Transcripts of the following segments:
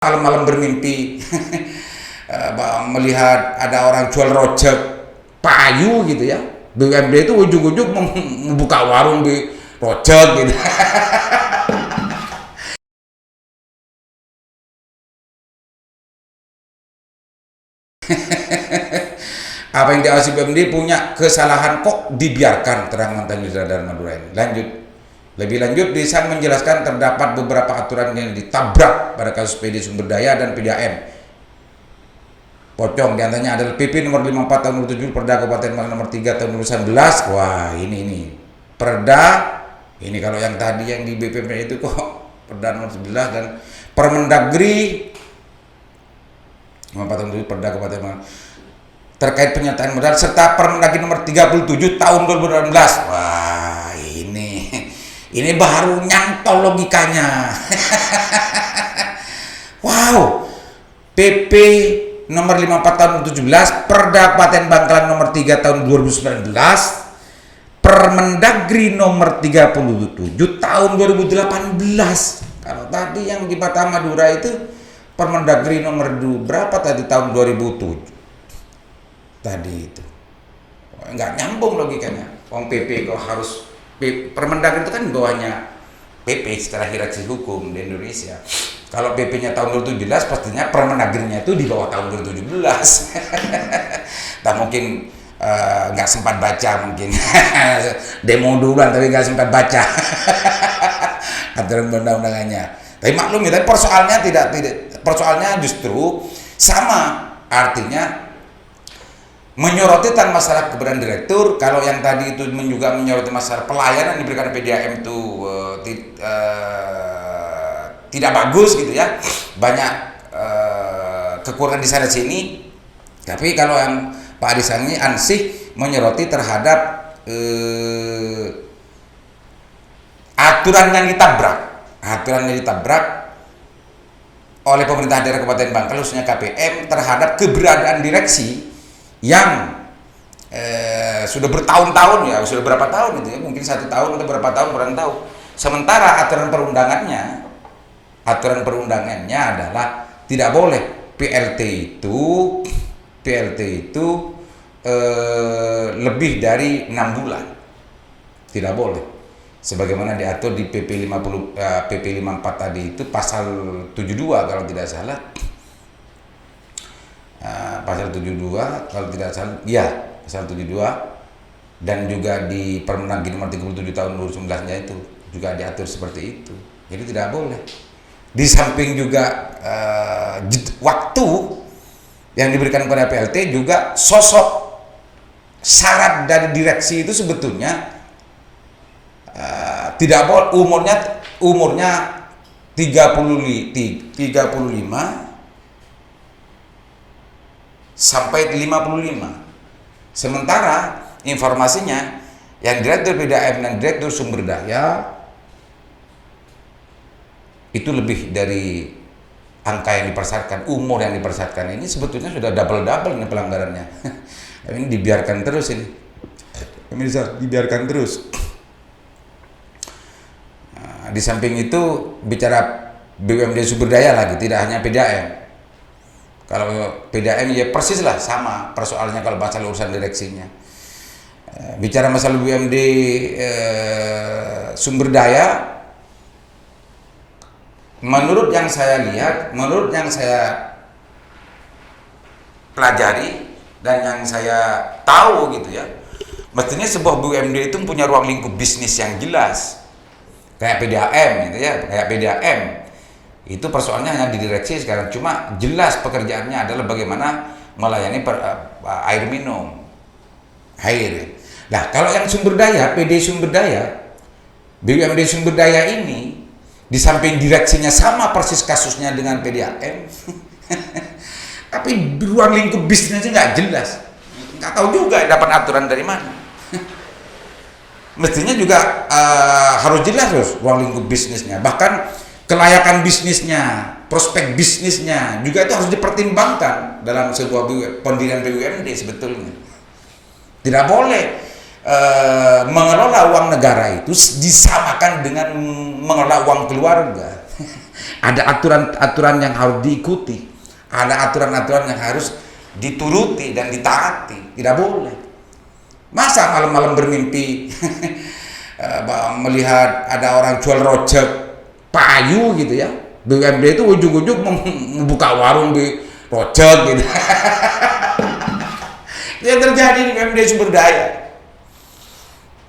Malam-malam bermimpi melihat ada orang jual rojak payu gitu ya. BUMD itu ujung-ujung membuka warung di rojak gitu. Apa yang diawasi BUMD punya kesalahan kok dibiarkan, terang mantan Yusra dan Madura ini. Lanjut. Lebih lanjut, Desan menjelaskan terdapat beberapa aturan yang ditabrak pada kasus PD Sumber Daya dan PDAM. Pocong diantaranya adalah PP nomor 54 tahun 2007, Perda Kabupaten Malang nomor 3 tahun 2019. Wah, ini Perda. Ini kalau yang tadi yang di BPM itu kok Perda nomor 11 dan Permendagri 54 tahun 2007, Perda Kabupaten Malang terkait penyataan modal serta Permendagri nomor 37 tahun 2018. Wah, ini baru nyantol logikanya. Wow. PP nomor 54 tahun 2017, Perda Kabupaten Bangkalan nomor 3 tahun 2019, Permendagri nomor 37 tahun 2018. Kalau tadi yang di Batam Madura itu Permendagri nomor berapa tadi tahun 2007. Tadi itu. Enggak nyambung logikanya. Wong PP kok harus Permendagri itu kan bawahnya PP setelah hierarki hukum di Indonesia. Kalau PP-nya tahun 2017, pastinya Permendagri-nya itu di bawah tahun 2017. Tak mungkin nggak sempat baca mungkin. Demo duluan tapi nggak sempat baca aturan undang-undangannya. Tapi maklum ya, tapi persoalannya justru sama, artinya menyoroti tentang masalah keberadaan direktur. Kalau yang tadi itu juga menyoroti masalah pelayanan diberikan PDAM itu tidak bagus gitu ya, banyak kekurangan di sana sini. Tapi kalau yang Pak Adisan ini ansih menyoroti terhadap aturan yang ditabrak oleh pemerintah daerah Kabupaten Bangkalan khususnya KPM terhadap keberadaan direksi yang sudah bertahun-tahun ya, sudah berapa tahun itu ya, mungkin 1 tahun atau berapa tahun kurang tahu. Sementara aturan perundangannya adalah tidak boleh PLT itu lebih dari 6 bulan, tidak boleh. Sebagaimana diatur di PP 54 tadi itu pasal 72 kalau tidak salah. Pasal 72 kalau tidak salah, ya pasal 72, dan juga di Permendagri nomor 37 tahun 2019-nya itu juga diatur seperti itu. Jadi tidak boleh. Di samping juga waktu yang diberikan kepada PLT juga sosok syarat dari direksi itu sebetulnya tidak boleh umurnya 35 sampai 55. Sementara informasinya yang direktur PDAM dan direktur sumber daya itu lebih dari angka yang dipersyaratkan, umur yang dipersyaratkan ini sebetulnya sudah double ini pelanggarannya. Ini dibiarkan terus ini. Pemirsa, dibiarkan terus. Di samping itu bicara BUMD sumber daya lagi, tidak hanya PDAM. Kalau PDAM ya persis lah sama persoalannya kalau masalah urusan direksinya. Bicara masalah BUMD sumber daya, menurut yang saya lihat, menurut yang saya pelajari dan yang saya tahu gitu ya, mestinya sebuah BUMD itu punya ruang lingkup bisnis yang jelas. Kayak PDAM gitu ya, kayak PDAM. Itu persoalannya hanya di direksi sekarang, cuma jelas pekerjaannya adalah bagaimana melayani air minum. Air. Nah, kalau yang sumber daya, PD sumber daya, BUMD sumber daya ini di samping direksinya sama persis kasusnya dengan PDAM. Tapi ruang lingkup bisnisnya nggak jelas. Nggak tahu juga dapat aturan dari mana. Mestinya juga harus jelas terus ruang lingkup bisnisnya, bahkan kelayakan bisnisnya, prospek bisnisnya juga itu harus dipertimbangkan dalam sebuah pendirian BUMD sebetulnya. Tidak boleh mengelola uang negara itu disamakan dengan mengelola uang keluarga. Ada aturan-aturan yang harus diikuti, ada aturan-aturan yang harus dituruti dan ditaati. Tidak boleh. Masa malam-malam bermimpi melihat ada orang jual rojak payu gitu ya. BUMD itu ujung-ujung membuka warung di rojak gitu. Yang terjadi di BUMD Sumber Daya.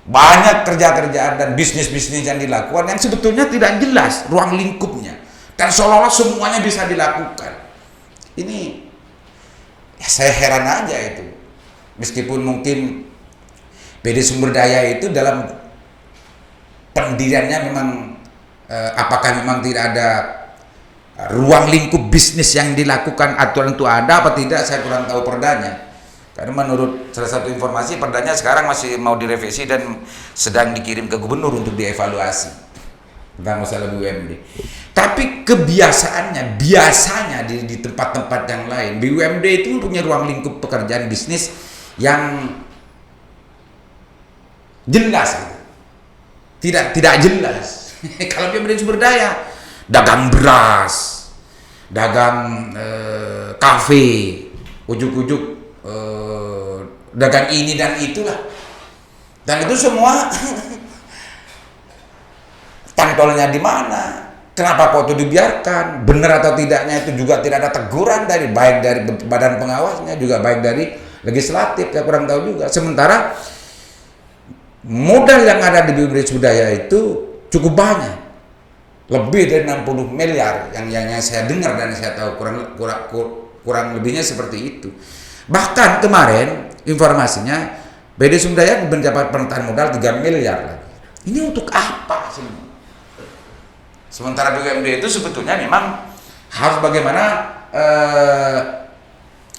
Banyak kerja-kerjaan dan bisnis-bisnis yang dilakukan yang sebetulnya tidak jelas ruang lingkupnya. Dan seolah-olah semuanya bisa dilakukan. Ini ya saya heran aja itu. Meskipun mungkin BD Sumber Daya itu dalam pendiriannya memang apakah memang tidak ada ruang lingkup bisnis yang dilakukan, aturan itu ada apa tidak, saya kurang tahu perdanya. Karena menurut salah satu informasi perdanya sekarang masih mau direvisi dan sedang dikirim ke gubernur untuk dievaluasi tentang masalah BUMD. Tapi kebiasaannya biasanya di tempat-tempat yang lain BUMD itu punya ruang lingkup pekerjaan bisnis yang jelas, tidak jelas. Kalau BUMD Sumber Daya dagang beras, dagang kafe, ujuk-ujuk dagang ini dan itulah, dan itu semua tantolnya di mana? Kenapa kok itu dibiarkan? Benar atau tidaknya itu juga tidak ada teguran baik dari badan pengawasnya juga baik dari legislatif, saya kurang tahu juga. Sementara modal yang ada di BUMD Sumber Daya itu cukup banyak, lebih dari 60 miliar yang saya dengar dan saya tahu, kurang lebihnya seperti itu. Bahkan kemarin informasinya BD Sumber Daya mendapat penataan modal 3 miliar lagi. Ini untuk apa semua? Sementara BUMD itu sebetulnya memang harus bagaimana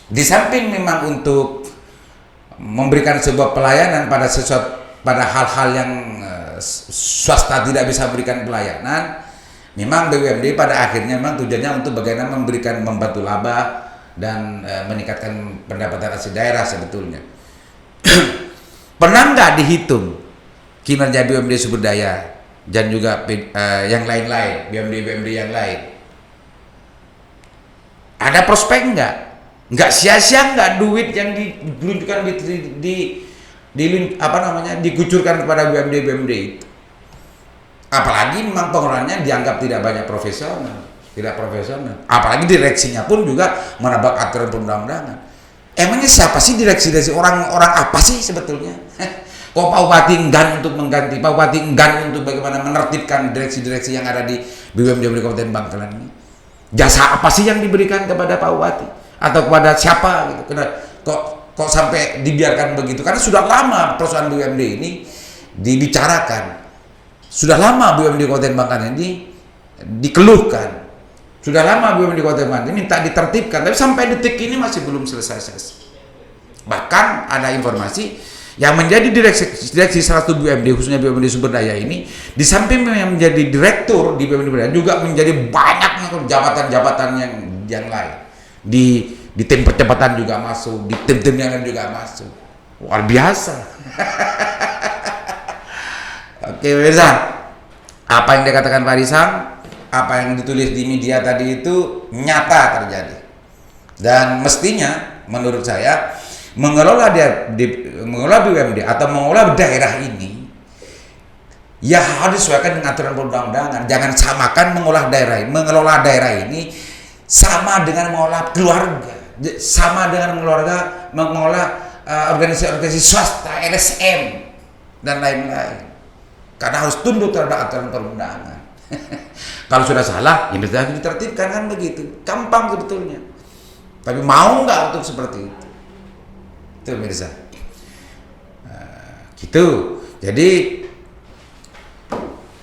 di samping memang untuk memberikan sebuah pelayanan pada hal-hal yang swasta tidak bisa berikan pelayanan, memang BUMD pada akhirnya memang tujuannya untuk bagaimana membantu laba dan meningkatkan pendapatan asli daerah sebetulnya. Pernah nggak dihitung kinerja BUMD Sumber Daya dan juga yang lain-lain, BUMD yang lain? Ada prospek nggak? Nggak sia-sia nggak duit yang digelunjukkan dikucurkan kepada BUMD itu? Apalagi memang pengelolaannya dianggap tidak banyak tidak profesional. Apalagi direksinya pun juga menabrak aturan perundang-undangan. Emangnya siapa sih direksi orang apa sih sebetulnya? Kok Pak Bupati enggan untuk mengganti, Pak Bupati enggan untuk bagaimana menertibkan direksi-direksi yang ada di BUMD Kabupaten Bangkalan ini? Jasa apa sih yang diberikan kepada Pak Bupati atau kepada siapa gitu? Kok sampai dibiarkan begitu? Karena sudah lama perusahaan BUMD ini dibicarakan. Sudah lama BUMD Kabupaten Bangkalan ini dikeluhkan. Sudah lama BUMD Kabupaten Bangkalan ini minta ditertibkan, tapi sampai detik ini masih belum selesai. Bahkan ada informasi yang menjadi direksi salah satu BUMD, khususnya BUMD Sumber Daya ini, di samping yang menjadi direktur di BUMD Sumber Daya juga menjadi banyak jabatan-jabatan yang lain. Di tim percepatan juga masuk, di tim-tim yang lain juga masuk. Luar biasa. Oke, pemirsa, apa yang dikatakan Pak Risam, apa yang ditulis di media tadi itu nyata terjadi. Dan mestinya menurut saya mengelola BUMD atau mengelola daerah ini ya harus disesuaikan dengan aturan perundang-undangan. Jangan samakan mengelola daerah ini sama dengan mengelola keluarga, sama dengan mengelola organisasi swasta, LSM dan lain-lain. Karena harus tunduk terhadap aturan perundangan. Kalau sudah salah, ya harus ditertibkan, kan begitu. Gampang sebetulnya. Tapi mau nggak untuk seperti itu? Itu pemirsa. Gitu. Jadi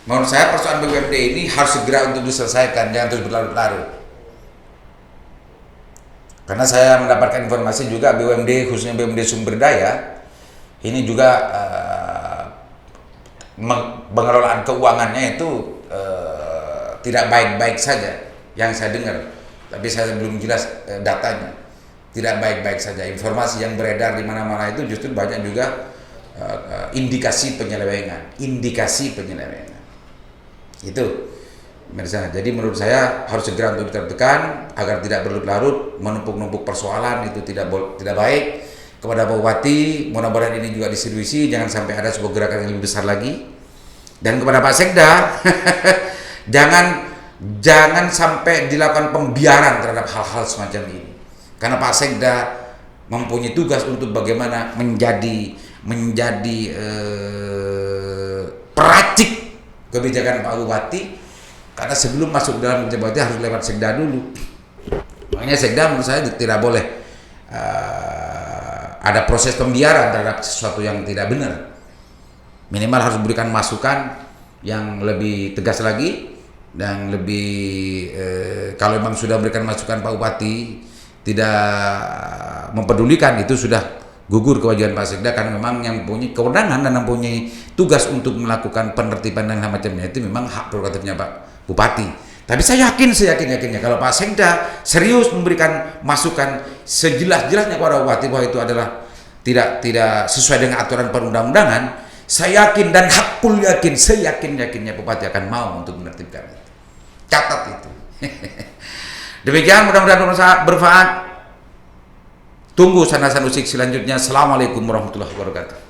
menurut saya persoalan BUMD ini harus segera untuk diselesaikan, jangan terus berlarut-larut. Karena saya mendapatkan informasi juga BUMD, khususnya BUMD Sumber Daya, ini juga pengelolaan keuangannya itu tidak baik-baik saja yang saya dengar, tapi saya belum jelas datanya. Tidak baik-baik saja. Informasi yang beredar di mana-mana itu justru banyak juga indikasi penyelewengan. Itu Pemirsa. Jadi menurut saya harus segera untuk ditertibkan agar tidak berlarut-larut menumpuk-numpuk persoalan, itu tidak baik. Kepada Pak Bupati, mudah-mudahan ini juga distribusi, jangan sampai ada sebuah gerakan yang lebih besar lagi. Dan kepada Pak Sekda, jangan sampai dilakukan pembiaran terhadap hal-hal semacam ini. Karena Pak Sekda mempunyai tugas untuk bagaimana menjadi peracik kebijakan Pak Bupati. Karena sebelum masuk dalam Bupati harus lewat Sekda dulu. Makanya Sekda menurut saya tidak boleh ada proses pembiaran terhadap sesuatu yang tidak benar. Minimal harus memberikan masukan yang lebih tegas lagi dan lebih kalau memang sudah memberikan masukan Pak Bupati tidak mempedulikan, itu sudah gugur kewajiban Pak Sekda, karena memang yang mempunyai kewenangan dan mempunyai tugas untuk melakukan penertiban dan macamnya itu memang hak prerogatifnya Pak Bupati. Tapi saya yakinnya kalau Pak Sekda serius memberikan masukan sejelas-jelasnya kepada Bupati bahwa itu adalah tidak sesuai dengan aturan perundang-undangan, saya yakin dan hakul yakin, seyakin-yakinnya Bupati akan mau untuk menertibkan itu. Catat itu. Demikian, mudah-mudahan bermanfaat. Tunggu sanasan musik selanjutnya. Assalamualaikum warahmatullahi wabarakatuh.